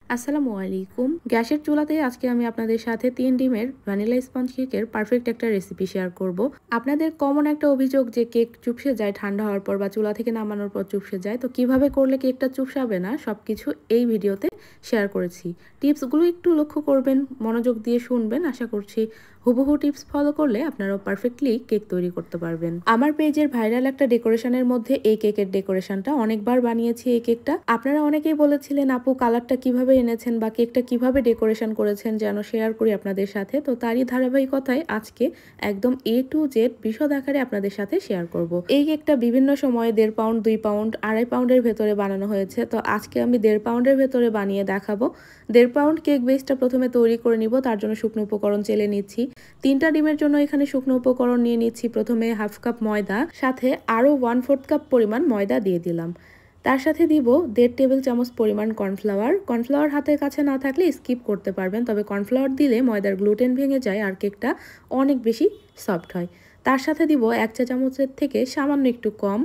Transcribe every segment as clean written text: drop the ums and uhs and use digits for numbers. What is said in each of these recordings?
আসসালামু আলাইকুম। গ্যাসের চুলাতে আজকে আমি আপনাদের সাথে ৩ ডিমের ভ্যানিলা স্পঞ্জ কেকের পারফেক্ট একটা রেসিপি শেয়ার করব। আপনাদের কমন একটা অভিযোগ যে কেক চুপসে যায় ঠান্ডা হওয়ার পর বা চুলা থেকে নামানোর পর চুপসে যায়। তো কিভাবে করলে কেকটা চুপসাবে না সবকিছু এই ভিডিওতে শেয়ার করেছি। টিপসগুলো একটু লক্ষ্য করবেন, মনোযোগ দিয়ে শুনবেন। আশা করছি হুবহু টিপস ফলো করলে আপনারাও পারফেক্টলি কেক তৈরি করতে পারবেন। আমার পেজের ভাইরাল একটা ডেকোরেশনের মধ্যে এই কেকের ডেকোরেশনটা অনেকবার বানিয়েছি। এই কেকটা আপনারা অনেকেই বলেছিলেন আপু কালারটা কিভাবে এনেছেন বা কেকটা কিভাবে ডেকোরেশন করেছেন যেন শেয়ার করি আপনাদের সাথে। তো তারই ধারাবাহিকতায় আজকে একদম A to Z বিশদ আকারে আপনাদের সাথে শেয়ার করব। এই কেকটা বিভিন্ন সময়ে 1.5 পাউন্ড, 2 পাউন্ড, 2.5 পাউন্ডের ভেতরে বানানো হয়েছে। তো আজকে আমি 1.5 পাউন্ডের ভেতরে বানিয়ে দেখাবো। 1.5 পাউন্ড কেক বেসটা প্রথমে তৈরি করে নিব, তার জন্য শুকনো উপকরণ চেলে নিচ্ছি। 3টা ডিমের জন্য এখানে শুকনো উপকরণ নিয়ে নিচ্ছি। প্রথমে হাফ কাপ ময়দা, সাথে আরও 1/4 কাপ পরিমাণ ময়দা দিয়ে দিলাম। তার সাথে দিব 1.5 টেবিল চামচ পরিমাণ কর্নফ্লাওয়ার। কর্নফ্লাওয়ার হাতের কাছে না থাকলে স্কিপ করতে পারবেন, তবে কর্নফ্লাওয়ার দিলে ময়দার গ্লুটেন ভেঙে যায় আর কেকটা অনেক বেশি সফট হয়। তার সাথে দিব 1 চা চামচের থেকে সামান্য একটু কম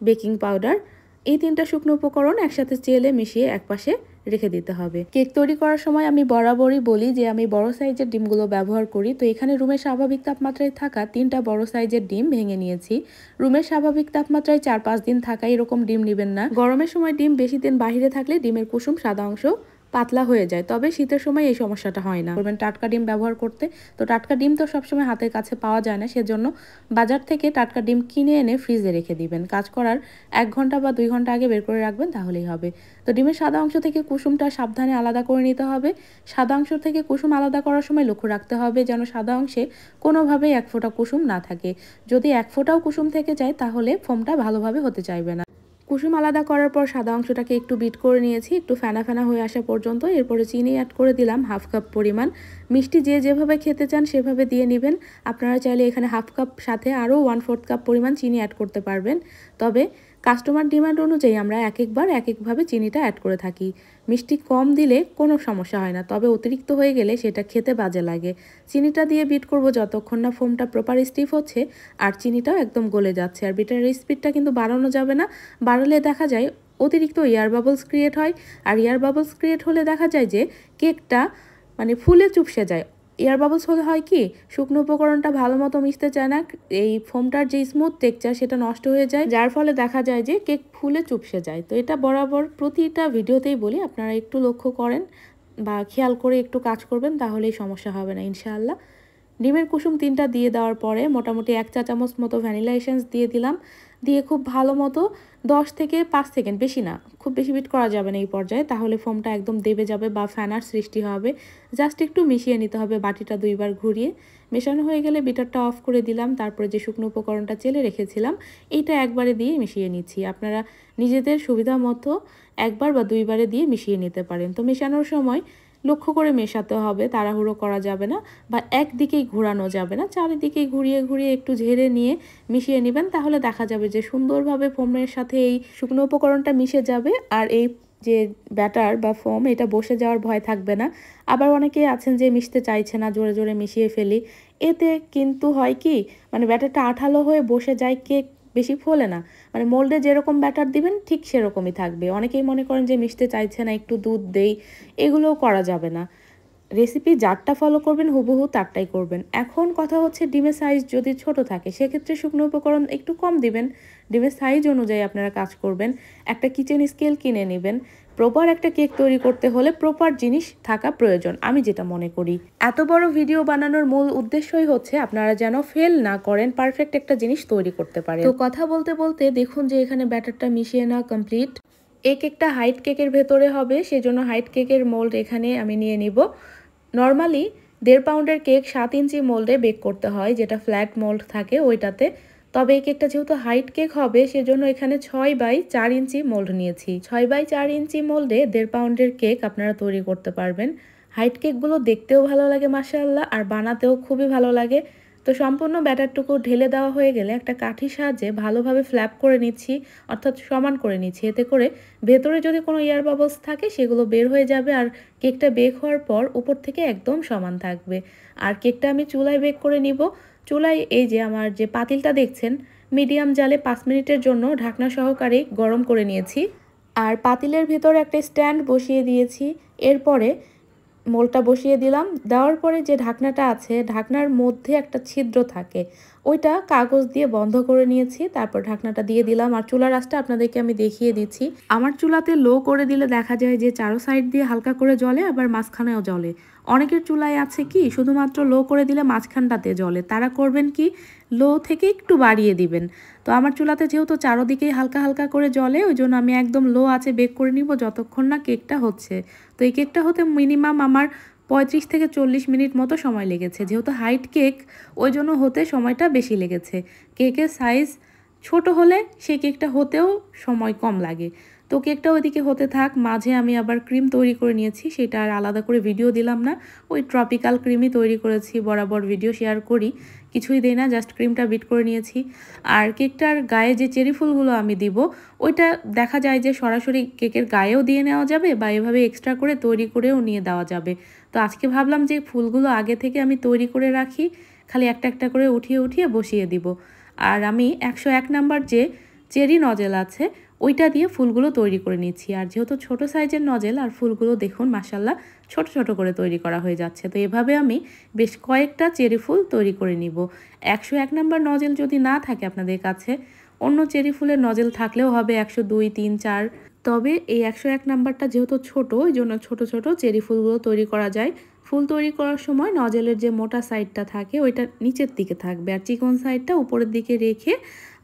বেকিং পাউডার। এই 3টা শুকনো উপকরণ একসাথে চেলে মিশিয়ে একপাশে রেখে দিতে হবে। কেক তৈরি করার সময় আমি বরাবরই বলি যে আমি বড় সাইজের ডিমগুলো ব্যবহার করি। তো এখানে রুমের স্বাভাবিক তাপমাত্রায় থাকা 3টা বড় সাইজের ডিম ভেঙে নিয়েছি। রুমের স্বাভাবিক তাপমাত্রায় 4-5 দিন থাকা এরকম ডিম নেবেন না। গরমের সময় ডিম বেশি দিন বাহিরে থাকলে ডিমের কুসুম সাদা অংশ পাতলা হয়ে যায়, তবে শীতের সময় এই সমস্যাটা হয় না। করবেন টাটকা ডিম ব্যবহার করতে। তো টাটকা ডিম তো সবসময় হাতের কাছে পাওয়া যায় না, সেজন্য বাজার থেকে টাটকা ডিম কিনে এনে ফ্রিজে রেখে দিবেন। কাজ করার 1 ঘন্টা বা 2 ঘন্টা আগে বের করে রাখবেন, তাহলেই হবে। তো ডিমের সাদা অংশ থেকে কুসুমটা সাবধানে আলাদা করে নিতে হবে। সাদা অংশ থেকে কুসুম আলাদা করার সময় লক্ষ্য রাখতে হবে যেন সাদা অংশে কোনোভাবেই 1 ফোঁটা কুসুম না থাকে। যদি 1 ফোঁটাও কুসুম থেকে যায় তাহলে ফোমটা ভালোভাবে হতে চাইবে না। কুসুম আলাদা করার পর সাদা অংশটাকে একটু বিট করে নিয়েছি, একটু ফেনা ফেনা হয়ে আসা পর্যন্ত। এরপরে চিনি অ্যাড করে দিলাম হাফ কাপ পরিমাণ। মিষ্টি যে যেভাবে খেতে চান সেভাবে দিয়ে নেবেন। আপনারা চাইলে এখানে হাফ কাপ সাথে আরও 1/4 কাপ পরিমাণ চিনি অ্যাড করতে পারবেন, তবে কাস্টমার ডিমান্ড অনুযায়ী আমরা এক একবার এক একভাবে চিনিটা অ্যাড করে থাকি। মিষ্টি কম দিলে কোনো সমস্যা হয় না, তবে অতিরিক্ত হয়ে গেলে সেটা খেতে বাজে লাগে। চিনিটা দিয়ে বিট করব যতক্ষণ না ফোমটা প্রপার স্টিফ হচ্ছে আর চিনিটাও একদম গলে যাচ্ছে। আর বিটারের স্পিডটা কিন্তু বাড়ানো যাবে না, বাড়ালে দেখা যায় অতিরিক্ত এয়ার বাবলস ক্রিয়েট হয়। আর এয়ার বাবলস ক্রিয়েট হলে দেখা যায় যে কেকটা ফুলে চুপসে যায়। এয়ার বাবলস হলে হয় কি, শুকনো উপকরণটা ভালো মতো মিশতে চায় না, এই ফোমটার যে স্মুথ টেক্সচার সেটা নষ্ট হয়ে যায়, যার ফলে দেখা যায় যে কেক ফুলে চুপসে যায়। তো এটা বরাবর প্রতিটা ভিডিওতেই বলি, আপনারা একটু লক্ষ্য করেন বা খেয়াল করে একটু কাজ করবেন, তাহলেই সমস্যা হবে না ইনশাআল্লাহ। ডিমের কুসুম 3টা দিয়ে দেওয়ার পরে মোটামুটি 1 চা চামচ মতো ভ্যানিলা এসেন্স দিয়ে দিলাম। দিয়ে খুব ভালো মতো 10 থেকে 5 সেকেন্ড, বেশি না, খুব বেশি বিট করা যাবে না এই পর্যায়ে, তাহলে ফোমটা একদম দেবে যাবে বা ফ্যানার সৃষ্টি হবে। জাস্ট একটু মিশিয়ে নিতে হবে বাটিটা 2 বার ঘুরিয়ে। মেশানো হয়ে গেলে বিটারটা অফ করে দিলাম। তারপরে যে শুকনো উপকরণটা চেলে রেখেছিলাম এইটা একবারে দিয়ে মিশিয়ে নিচ্ছি। আপনারা নিজেদের সুবিধা মতো 1 বার বা 2 বারে দিয়ে মিশিয়ে নিতে পারেন। তো মেশানোর সময় লক্ষ্য করে মেশাতে হবে, তাড়াহুড়ো করা যাবে না বা একদিকেই ঘোরানো যাবে না, চারিদিকেই ঘুরিয়ে ঘুরিয়ে একটু ঝেড়ে নিয়ে মিশিয়ে নেবেন। তাহলে দেখা যাবে যে সুন্দরভাবে ফোমের সাথে এই শুকনো উপকরণটা মিশে যাবে আর এই যে ব্যাটার বা ফোম এটা বসে যাওয়ার ভয় থাকবে না। আবার অনেকেই আছেন যে মিশতে চাইছে না, জোরে জোরে মিশিয়ে ফেলি, এতে কিন্তু হয় কি, ব্যাটারটা আঠালো হয়ে বসে যায়, কেক বেশি ফোলে না। মোল্ডে যেরকম ব্যাটার দিবেন ঠিক সেরকমই থাকবে। অনেকেই মনে করেন যে মিশতে চাইছে না, একটু দুধ দেই, এগুলোও করা যাবে না। রেসিপি যারটা ফলো করবেন হুবহু তারটাই করবেন। এখন কথা হচ্ছে ডিমের সাইজ যদি ছোট থাকে সেক্ষেত্রে শুকনো উপকরণ একটু কম দিবেন। ডিমের সাইজ অনুযায়ী আপনারা কাজ করবেন। একটা কিচেন স্কেল কিনে নেবেন। প্রপার একটা কেক তৈরি করতে হলে প্রপার জিনিস থাকা প্রয়োজন, আমি যেটা মনে করি। এত বড় ভিডিও বানানোর মূল উদ্দেশ্যই হচ্ছে আপনারা যেন ফেল না করেন, পারফেক্ট একটা জিনিস তৈরি করতে পারেন। তো কথা বলতে বলতে দেখুন যে এখানে ব্যাটারটা মিশিয়ে নেওয়া কমপ্লিট। এই কেকটা হাইট কেকের ভেতরে হবে, সেজন্য হাইট কেকের মোল্ড এখানে আমি নিয়ে নিব। নর্মালি 1.5 পাউন্ডের কেক 7 ইঞ্চি মোল্ডে বেক করতে হয়, যেটা ফ্ল্যাট মোল্ড থাকে ওইটাতে। তবে এই কেকটা যেহেতু হাইট কেক হবে সেজন্য এখানে 6/4 ইঞ্চি মোল্ড নিয়েছি। 6/4 ইঞ্চি মোল্ডে 1.5 পাউন্ডের কেক আপনারা তৈরি করতে পারবেন। হাইট কেকগুলো দেখতেও ভালো লাগে মাশাআল্লাহ, আর বানাতেও খুবই ভালো লাগে। তো সম্পূর্ণ ব্যাটারটুকু ঢেলে দেওয়া হয়ে গেলে একটা কাঠির সাহায্যে ভালোভাবে ফ্ল্যাপ করে নিচ্ছি, অর্থাৎ সমান করে নিচ্ছি। এতে করে ভেতরে যদি কোনো এয়ার বাবলস থাকে সেগুলো বের হয়ে যাবে আর কেকটা বেক হওয়ার পর উপর থেকে একদম সমান থাকবে। আর কেকটা আমি চুলায় বেক করে নিব। চুলায় এই যে আমার যে পাতিলটা দেখছেন, মিডিয়াম জালে 5 মিনিটের জন্য ঢাকনা সহকারে গরম করে নিয়েছি। আর পাতিলের ভেতরে একটা স্ট্যান্ড বসিয়ে দিয়েছি। এরপরে মোলটা বসিয়ে দিলাম। দেওয়ার পরে যে ঢাকনাটা আছে, ঢাকনার মধ্যে একটা ছিদ্র থাকে, ওইটা কাগজ দিয়ে বন্ধ করে নিয়েছি। তারপর ঢাকনাটা দিয়ে দিলাম। আর চুলার আঁচটা আপনাদেরকে আমি দেখিয়ে দিচ্ছি। আমার চুলাতে লো করে দিলে দেখা যায় যে চারো সাইড দিয়ে হালকা করে জ্বলে, আবার মাঝখানেও জ্বলে। অনেকের চুলায় আছে কি শুধুমাত্র লো করে দিলে মাঝখানটাতে জ্বলে, তারা করবেন কি লো থেকে একটু বাড়িয়ে দিবেন। তো আমার চুলাতে যেহেতু চারোদিকেই হালকা হালকা করে জ্বলে, ওই জন্য আমি একদম লো আছে বেক করে নিব যতক্ষণ না কেকটা হচ্ছে। তো এই কেকটা হতে মিনিমাম আমার 35 থেকে 40 মিনিট মতো সময় লেগেছে। যেহেতু হাইট কেক, ওই জন্য হতে সময়টা বেশি লেগেছে। কেকের সাইজ ছোট হলে সেই কেকটা হতেও সময় কম লাগে। তো কেকটা ওইদিকে হতে থাক, মাঝে আমি আবার ক্রিম তৈরি করে নিয়েছি, সেটা আর আলাদা করে ভিডিও দিলাম না। ওই ট্রপিক্যাল ক্রিমই তৈরি করেছি, বরাবর ভিডিও শেয়ার করি, কিছুই দেই না, জাস্ট ক্রিমটা বিট করে নিয়েছি। আর কেকটার গায়ে যে চেরি ফুলগুলো আমি দিব, ওইটা দেখা যায় যে সরাসরি কেকের গায়েও দিয়ে নেওয়া যাবে, বা এভাবে এক্সট্রা করে তৈরি করেও নিয়ে দেওয়া যাবে। তো আজকে ভাবলাম যে ফুলগুলো আগে থেকে আমি তৈরি করে রাখি, খালি একটা একটা করে উঠিয়ে উঠিয়ে বসিয়ে দিব। আর আমি 101 নাম্বার যে চেরি নজেল আছে, ওইটা দিয়ে ফুলগুলো তৈরি করে নিচ্ছি। আর যেহেতু ছোট সাইজের নজেল, আর ফুলগুলো দেখুন মাশাল্লাহ ছোট ছোট করে তৈরি করা হয়ে যাচ্ছে। তো এভাবে আমি বেশ কয়েকটা চেরি ফুল তৈরি করে নিব। 101 নাম্বার নজেল যদি না থাকে আপনাদের কাছে, অন্য চেরি ফুলের নজেল থাকলেও হবে, 102, 3, 4। তবে এই 101 নাম্বারটা যেহেতু ছোট, ওই জন্য ছোট ছোট চেরি ফুলগুলো তৈরি করা যায়। ফুল তৈরি করার সময় নজেলের যে মোটা সাইডটা থাকে ওইটা নিচের দিকে থাকবে, আর চিকন সাইডটা উপরের দিকে রেখে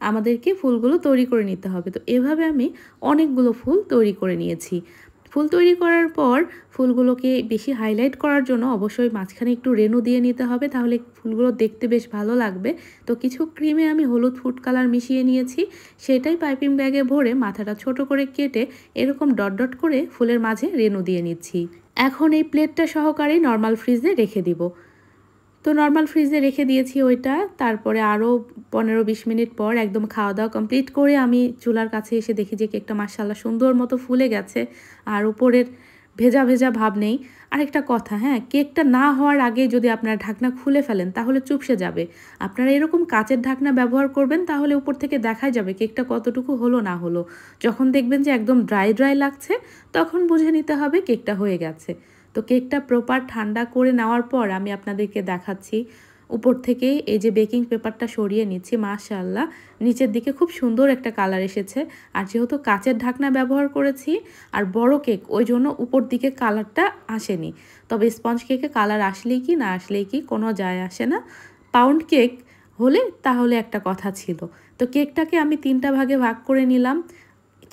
আমাদেরকে ফুলগুলো তৈরি করে নিতে হবে। তো এভাবে আমি অনেকগুলো ফুল তৈরি করে নিয়েছি। ফুল তৈরি করার পর ফুলগুলোকে বেশি হাইলাইট করার জন্য অবশ্যই মাঝখানে একটু রেনু দিয়ে নিতে হবে, তাহলে ফুলগুলো দেখতে বেশ ভালো লাগবে। তো কিছু ক্রিমে আমি হলুদ ফুড কালার মিশিয়ে নিয়েছি, সেটাই পাইপিং ব্যাগে ভরে মাথাটা ছোট করে কেটে এরকম ডট ডট করে ফুলের মাঝে রেনু দিয়ে নিচ্ছি। এখন এই প্লেটটা সহকারে নর্মাল ফ্রিজে রেখে দিব। তো নর্মাল ফ্রিজে রেখে দিয়েছি ওইটা। তারপরে আরও 15-20 মিনিট পর একদম খাওয়া দাওয়া কমপ্লিট করে আমি চুলার কাছে এসে দেখি যে কেকটা মাশাআল্লাহ সুন্দর মতো ফুলে গেছে, আর উপরের ভেজা ভেজা ভাব নেই। আরেকটা কথা, হ্যাঁ, কেকটা না হওয়ার আগে যদি আপনারা ঢাকনা খুলে ফেলেন তাহলে চুপসে যাবে। আপনারা এরকম কাচের ঢাকনা ব্যবহার করবেন, তাহলে উপর থেকে দেখাই যাবে কেকটা কতটুকু হলো না হলো। যখন দেখবেন যে একদম ড্রাই ড্রাই লাগছে, তখন বুঝে নিতে হবে কেকটা হয়ে গেছে। তো কেকটা প্রপার ঠান্ডা করে নেওয়ার পর আমি আপনাদেরকে দেখাচ্ছি। উপর থেকে এই যে বেকিং পেপারটা সরিয়ে নিচ্ছি, মাশাআল্লাহ নিচের দিকে খুব সুন্দর একটা কালার এসেছে। আর যেহেতু কাচের ঢাকনা ব্যবহার করেছি আর বড় কেক, ওই জন্য উপর দিকে কালারটা আসেনি। তবে স্পঞ্জ কেকে কালার আসলেই কি না আসলেই কি কোনো যায় আসে না। পাউন্ড কেক হলে তাহলে একটা কথা ছিল। তো কেকটাকে আমি 3টা ভাগে ভাগ করে নিলাম।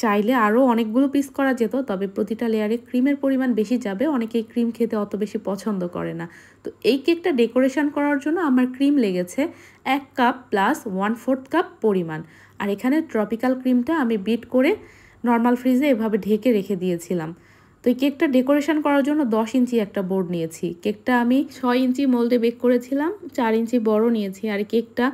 চাইলে আরও অনেকগুলো পিস করা যেত, তবে প্রতিটা লেয়ারে ক্রিমের পরিমাণ বেশি যাবে, অনেকেই ক্রিম খেতে অত বেশি পছন্দ করে না। তো এই কেকটা ডেকোরেশন করার জন্য আমার ক্রিম লেগেছে 1 কাপ প্লাস 1/4 কাপ পরিমাণ। আর এখানে ট্রপিক্যাল ক্রিমটা আমি বিট করে নর্মাল ফ্রিজে এভাবে ঢেকে রেখে দিয়েছিলাম। তো এই কেকটা ডেকোরেশন করার জন্য 10 ইঞ্চি একটা বোর্ড নিয়েছি। কেকটা আমি 6 ইঞ্চি মোল্ডে বেক করেছিলাম, 4 ইঞ্চি বড় নিয়েছি। আর কেকটা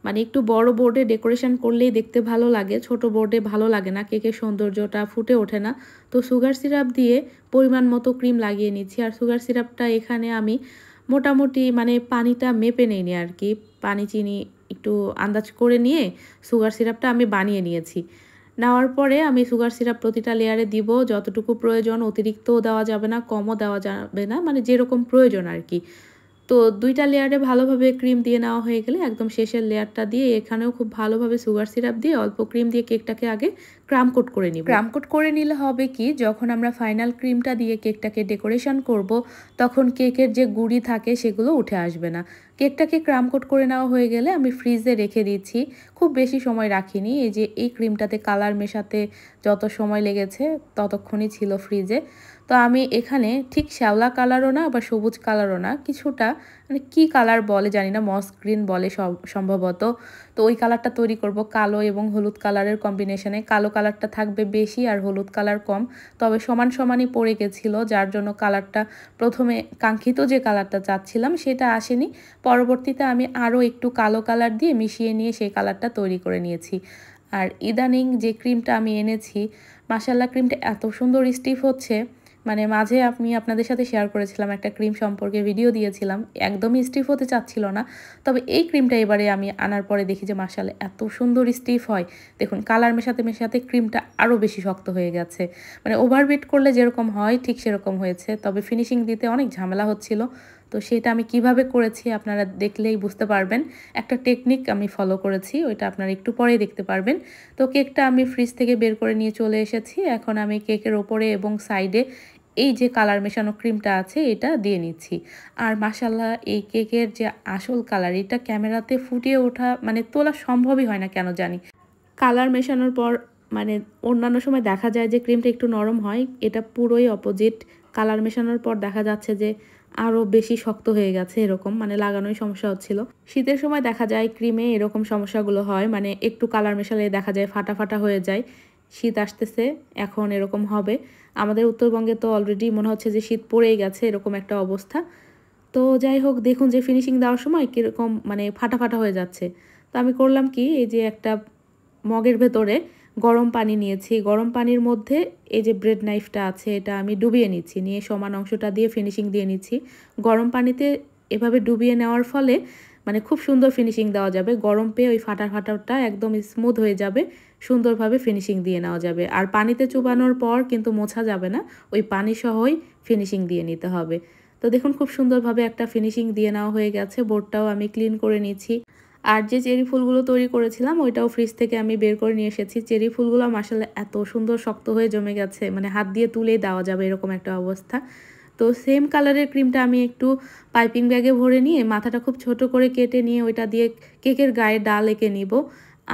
মানে একটু বড় বোর্ডে ডেকোরেশন করলেই দেখতে ভালো লাগে, ছোট বোর্ডে ভালো লাগে না, কেকের সৌন্দর্যটা ফুটে ওঠে না। তো সুগার সিরাপ দিয়ে পরিমাণ মতো ক্রিম লাগিয়ে নিচ্ছি। আর সুগার সিরাপটা এখানে আমি মোটামুটি মানে পানিটা মেপে নিইনি আর কি, পানি চিনি একটু আন্দাজ করে নিয়ে সুগার সিরাপটা আমি বানিয়ে নিয়েছি। নেওয়ার পরে আমি সুগার সিরাপ প্রতিটা লেয়ারে দিব যতটুকু প্রয়োজন, অতিরিক্তও দেওয়া যাবে না, কমও দেওয়া যাবে না, মানে যেরকম প্রয়োজন আর কি। তো 2টা লেয়ারে ভালোভাবে ক্রিম দিয়ে নেওয়া হয়ে গেলে একদম শেষের লেয়ারটা দিয়ে এখানেও খুব ভালোভাবে সুগার সিরাপ দিয়ে অল্প ক্রিম দিয়ে কেকটাকে আগে ক্রাম কোট করে নিব। ক্রাম কোট করে নিলে হবে কি, যখন আমরা ফাইনাল ক্রিমটা দিয়ে কেকটাকে ডেকোরেশন করব, তখন কেকের যে গুঁড়ি থাকে সেগুলো উঠে আসবে না। কেকটাকে ক্রাম কোট করে নেওয়া হয়ে গেলে আমি ফ্রিজে রেখে দিচ্ছি। খুব বেশি সময় রাখিনি, এই যে এই ক্রিমটাতে কালার মেশাতে যত সময় লেগেছে ততক্ষণই ছিল ফ্রিজে। তো আমি এখানে ঠিক শ্যাওলা কালারও না বা সবুজ কালারও না, কিছুটা মানে কী কালার বলে জানি না, মস গ্রিন বলে সম্ভবত। তো ওই কালারটা তৈরি করব কালো এবং হলুদ কালারের কম্বিনেশনে। কালো কালারটা থাকবে বেশি আর হলুদ কালার কম, তবে সমান সমানই পড়ে গেছিলো, যার জন্য কালারটা প্রথমে কাঙ্ক্ষিত যে কালারটা চাচ্ছিলাম সেটা আসেনি। পরবর্তীতে আমি আরও একটু কালো কালার দিয়ে মিশিয়ে নিয়ে সেই কালারটা তৈরি করে নিয়েছি। আর ইদানিং যে ক্রিমটা আমি এনেছি, মাশাআল্লাহ ক্রিমটা এত সুন্দর স্টিফ হচ্ছে, মানে মাঝে আমি আপনাদের সাথে শেয়ার করেছিলাম একটা ক্রিম সম্পর্কে ভিডিও দিয়েছিলাম, একদমই স্টিফ হতে চাচ্ছিল না। তবে এই ক্রিমটা এবারে আমি আনার পরে দেখি যে মাশাআল্লাহ এত সুন্দর স্টিফ হয়। দেখুন কালার মেশাতে মেশাতে ক্রিমটা আরও বেশি শক্ত হয়ে গেছে। মানে ওভারবিট করলে যেরকম হয় ঠিক সেরকম হয়েছে, তবে ফিনিশিং দিতে অনেক ঝামেলা হচ্ছিল। তো সেটা আমি কিভাবে করেছি আপনারা দেখলেই বুঝতে পারবেন। একটা টেকনিক আমি ফলো করেছি, ওইটা আপনারা একটু পরেই দেখতে পারবেন। তো কেকটা আমি ফ্রিজ থেকে বের করে নিয়ে চলে এসেছি। এখন আমি কেকের ওপরে এবং সাইডে এই যে কালার মেশানো ক্রিমটা আছে এটা দিয়ে নিচ্ছি। আর মাশাআল্লাহ এই কেকের যে আসল কালার, এটা ক্যামেরাতে ফুটিয়ে ওঠা মানে তোলা সম্ভবই হয় না কেন জানি। কালার মেশানোর পর মানে অন্যান্য সময় দেখা যায় যে ক্রিমটা একটু নরম হয়, এটা পুরোই অপোজিট। কালার মেশানোর পর দেখা যাচ্ছে যে আরও বেশি শক্ত হয়ে গেছে, এরকম মানে লাগানোই সমস্যা হচ্ছিল। শীতের সময় দেখা যায় ক্রিমে এরকম সমস্যাগুলো হয়, মানে একটু কালার মেশালে দেখা যায় ফাটা ফাটা হয়ে যায়। শীত আসতেছে, এখন এরকম হবে। আমাদের উত্তরবঙ্গে তো অলরেডি মনে হচ্ছে যে শীত পড়েই গেছে, এরকম একটা অবস্থা। তো যাই হোক, দেখুন যে ফিনিশিং দেওয়ার সময় কীরকম মানে ফাটা ফাটা হয়ে যাচ্ছে। তো আমি করলাম কি, এই যে একটা মগের ভেতরে গরম পানি নিয়েছি, গরম পানির মধ্যে এই যে ব্রেড নাইফটা আছে এটা আমি ডুবিয়ে নিচ্ছি, নিয়ে সমান অংশটা দিয়ে ফিনিশিং দিয়ে নিচ্ছি। গরম পানিতে এভাবে ডুবিয়ে নেওয়ার ফলে মানে খুব সুন্দর ফিনিশিং দেওয়া যাবে। গরম পেয়ে ওই ফাটা ফাটাটা একদম স্মুথ হয়ে যাবে, সুন্দরভাবে ফিনিশিং দিয়ে নেওয়া যাবে। আর পানিতে চুবানোর পর কিন্তু মোছা যাবে না, ওই পানি সহই ফিনিশিং দিয়ে নিতে হবে। তো দেখুন খুব সুন্দরভাবে একটা ফিনিশিং দিয়ে নেওয়া হয়ে গেছে। বোর্ডটাও আমি ক্লিন করে নিচ্ছি। আর যে চেরি ফুলগুলো তৈরি করেছিলাম ওইটাও ফ্রিজ থেকে আমি বের করে নিয়ে এসেছি। চেরি ফুলগুলো মাশাআল্লাহ এত সুন্দর শক্ত হয়ে জমে গেছে, মানে হাত দিয়ে তুলেই দেওয়া যাবে এরকম একটা অবস্থা। তো সেম কালারের ক্রিমটা আমি একটু পাইপিং ব্যাগে ভরে নিয়ে মাথাটা খুব ছোট করে কেটে নিয়ে ওইটা দিয়ে কেকের গায়ে ডাল এঁকে নিব।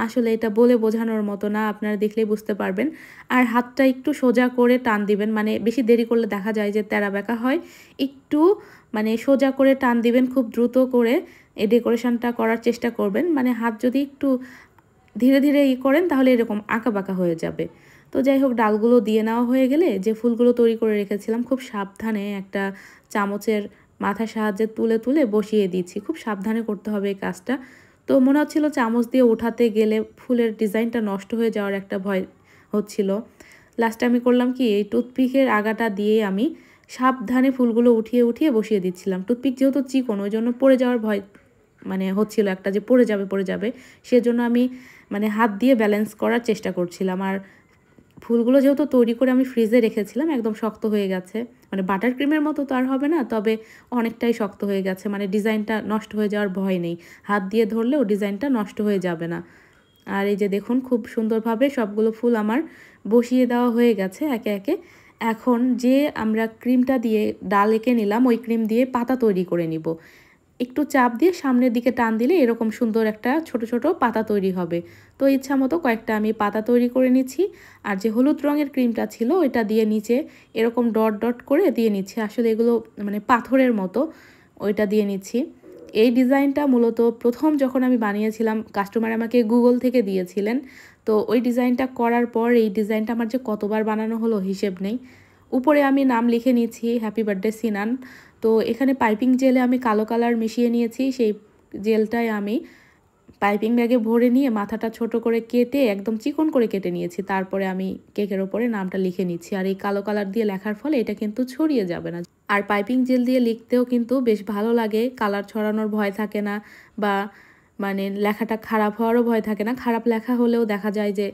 আসলে এটা বলে বোঝানোর মতো না, আপনারা দেখলেই বুঝতে পারবেন। আর হাতটা একটু সোজা করে টান দিবেন, মানে বেশি দেরি করলে দেখা যায় যে তেরা বেঁকা হয়। একটু মানে সোজা করে টান দিবেন, খুব দ্রুত করে এই ডেকোরেশনটা করার চেষ্টা করবেন। মানে হাত যদি একটু ধীরে ধীরে করেন তাহলে এরকম আঁকা বাঁকা হয়ে যাবে। তো যাই হোক, ডালগুলো দিয়ে নেওয়া হয়ে গেলে যে ফুলগুলো তৈরি করে রেখেছিলাম খুব সাবধানে একটা চামচের মাথার সাহায্যে তুলে তুলে বসিয়ে দিচ্ছি। খুব সাবধানে করতে হবে এই কাজটা। তো মনে হচ্ছিল চামচ দিয়ে উঠাতে গেলে ফুলের ডিজাইনটা নষ্ট হয়ে যাওয়ার একটা ভয় হচ্ছিল। লাস্টে আমি করলাম কি, এই টুথপিকের আগাটা দিয়ে আমি সাবধানে ফুলগুলো উঠিয়ে উঠিয়ে বসিয়ে দিচ্ছিলাম। টুথপিক যেহেতু চিকন, ওই জন্য পড়ে যাওয়ার ভয় মানে হচ্ছিল একটা, যে পড়ে যাবে। সেজন্য আমি মানে হাত দিয়ে ব্যালেন্স করার চেষ্টা করছিলাম। আর ফুলগুলো যেহেতু তৈরি করে আমি ফ্রিজে রেখেছিলাম, একদম শক্ত হয়ে গেছে। মানে বাটার ক্রিমের মতো তো আর হবে না, তবে অনেকটাই শক্ত হয়ে গেছে। মানে ডিজাইনটা নষ্ট হয়ে যাওয়ার ভয় নেই, হাত দিয়ে ধরলেও ডিজাইনটা নষ্ট হয়ে যাবে না। আর এই যে দেখুন খুব সুন্দরভাবে সবগুলো ফুল আমার বসিয়ে দেওয়া হয়ে গেছে একে একে। এখন যে আমরা ক্রিমটা দিয়ে ডাল এঁকে নিলাম, ওই ক্রিম দিয়ে পাতা তৈরি করে নিব। একটু চাপ দিয়ে সামনের দিকে টান দিলে এরকম সুন্দর একটা ছোট ছোট পাতা তৈরি হবে। তো ইচ্ছা মতো কয়েকটা আমি পাতা তৈরি করে নিচ্ছি। আর যে হলুদ রঙের ক্রিমটা ছিল ওইটা দিয়ে নিচে এরকম ডট ডট করে দিয়ে নিচ্ছি। আসলে এগুলো মানে পাথরের মতো, ওইটা দিয়ে নিচ্ছি। এই ডিজাইনটা মূলত প্রথম যখন আমি বানিয়েছিলাম কাস্টমার আমাকে গুগল থেকে দিয়েছিলেন। তো ওই ডিজাইনটা করার পর এই ডিজাইনটা আমার যে কতবার বানানো হলো হিসেব নেই। উপরে আমি নাম লিখে নিয়েছি হ্যাপি বার্থডে সিনান। তো এখানে পাইপিং জেলে আমি কালো কালার মিশিয়ে নিয়েছি, সেই জেলটায় আমি পাইপিং ব্যাগে ভরে নিয়ে মাথাটা ছোট করে কেটে একদম চিকন করে কেটে নিয়েছি। তারপরে আমি কেকের ওপরে নামটা লিখে নিচ্ছি। আর এই কালো কালার দিয়ে লেখার ফলে এটা কিন্তু ছড়িয়ে যাবে না। আর পাইপিং জেল দিয়ে লিখতেও কিন্তু বেশ ভালো লাগে, কালার ছড়ানোর ভয় থাকে না, বা মানে লেখাটা খারাপ হওয়ারও ভয় থাকে না। খারাপ লেখা হলেও দেখা যায় যে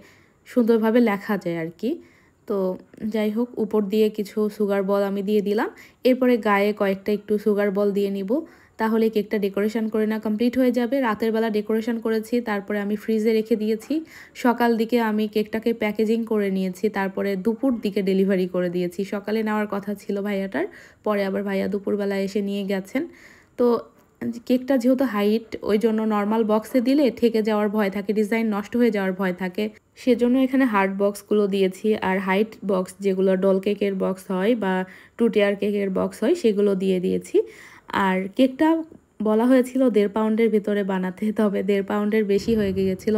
সুন্দরভাবে লেখা যায় আর কি। তো যাই হোক, উপর দিয়ে কিছু সুগার বল আমি দিয়ে দিলাম। এরপরে গায়ে কয়েকটা একটু সুগার বল দিয়ে নিব, তাহলে কেকটা ডেকোরেশন করে না কমপ্লিট হয়ে যাবে। রাতের বেলা ডেকোরেশন করেছি, তারপরে আমি ফ্রিজে রেখে দিয়েছি। সকাল দিকে আমি কেকটাকে প্যাকেজিং করে নিয়েছি, তারপরে দুপুর দিকে ডেলিভারি করে দিয়েছি। সকালে নেওয়ার কথা ছিল ভাইয়াটার, পরে আবার ভাইয়া দুপুরবেলা এসে নিয়ে গেছেন। তো কেকটা যেহেতু হাইট, ওই জন্য নর্মাল বক্সে দিলে ঠেকে যাওয়ার ভয় থাকে, ডিজাইন নষ্ট হয়ে যাওয়ার ভয় থাকে, সেজন্য এখানে হার্ড বক্সগুলো দিয়েছি। আর হাইট বক্স যেগুলো ডল কেকের বক্স হয় বা 2 টিয়ার কেকের বক্স হয় সেগুলো দিয়ে দিয়েছি। আর কেকটা বলা হয়েছিল 1.5 পাউন্ডের ভিতরে বানাতে, তবে 1.5 পাউন্ডের বেশি হয়ে গিয়েছিল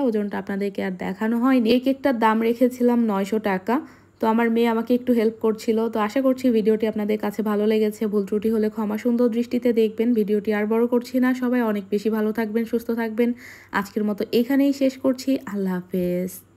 ওজনটা আপনাদেরকে আর দেখানো হয়নি। এই কেকটার দাম রেখেছিলাম 900 টাকা। তো আমার মেয়ে আমাকে একটু হেল্প করছিল। তো আশা করছি ভিডিওটি আপনাদের কাছে ভালো লেগেছে। ভুল ত্রুটি হলে ক্ষমা সুন্দর দৃষ্টিতে দেখবেন। ভিডিওটি আর বড় করছি না, সবাই অনেক বেশি ভালো থাকবেন, সুস্থ থাকবেন। আজকের মতো এখানেই শেষ করছি। আল্লাহ হাফেজ।